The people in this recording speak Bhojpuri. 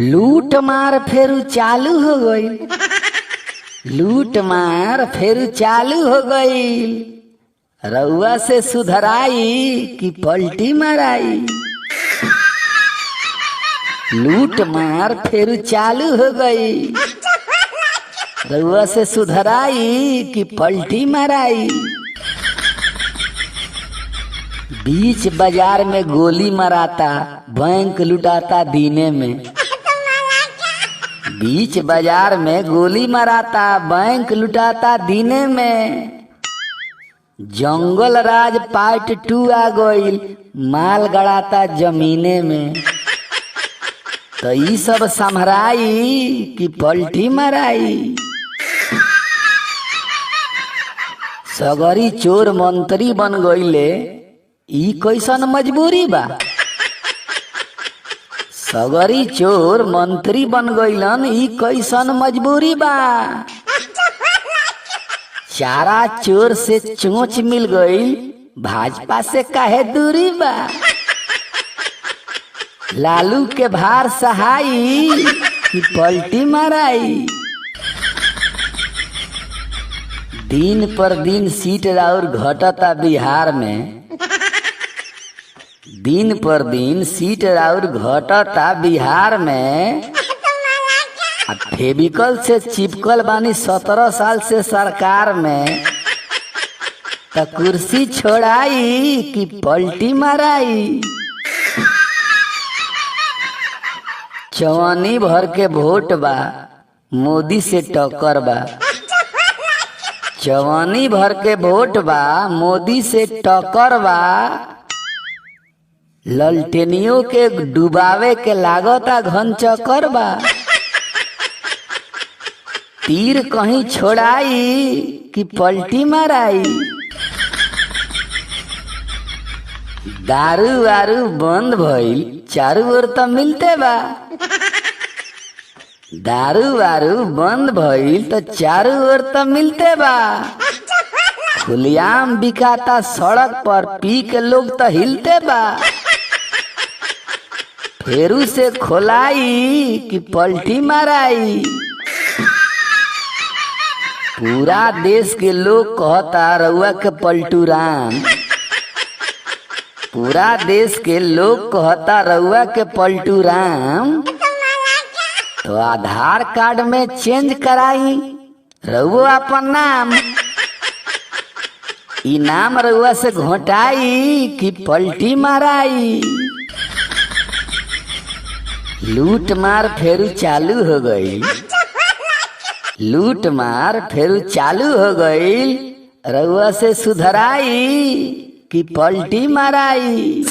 लूट मार फेरू चालू हो गई। लूट मार फेरू चालू हो गई। रउआ से सुधराई कि पलटी माराई। लूट मार फेरू चालू हो गई। रउआ से सुधराई कि पलटी माराई। बीच बाजार में गोली मराता, बैंक लुटाता दीने में। बीच बाजार में गोली मराता, बैंक लुटाता दीने में। जंगल राज पार्ट 2 आ गईल, माल गड़ाता जमीने में। तो ई सब संभराई कि पलटी मराई। सगरी चोर मंत्री बन गईले, ई कैसन मजबूरी बा। सगरी चोर मंत्री बन गईलन, ई कैसन मजबूरी बा। चारा चोर से चोंच मिल गई, भाजपा से काहे दूरी बा। लालू के भार सहाई कि पलटी माराई। दिन पर दिन सीट और घटता बिहार में। दिन पर दिन सीट और घटता बिहार में। फेविकल से चिपकल बानी 17 साल से सरकार में। तो कुर्सी छोड़ाई कि पलटी माराई। चवनी भर के वोट बा, मोदी से टक्कर बा। चवनी भर के वोट बा, मोदी से टक्कर बा। ललटेनियों के डुबावे के लागता घन चक्कर बा। तीर कहीं छोड़ाई कि पलटी माराई। दारू वारू बंद भइल, चारू ओर तो मिलते बा। दारू वारू बंद भइल तो चारू ओर तो मिलते बा। खुलेआम बिकाता सड़क पर, पी के लोग तो हिलते बा। फेरू से खोलाई कि पलटी माराई। पूरा देश के लोग कहता रउआ के पलटू राम। पूरा देश के लोग कहता रउआ के पलटू राम। तो आधार कार्ड में चेंज कराई रउआ अपन नाम। ई नाम रउआ से घोटाई कि पलटी माराई। लूट मार फेरू चालू हो गई। लूट मार फेरू चालू हो गई। रउआ से सुधराई कि पलटी माराई।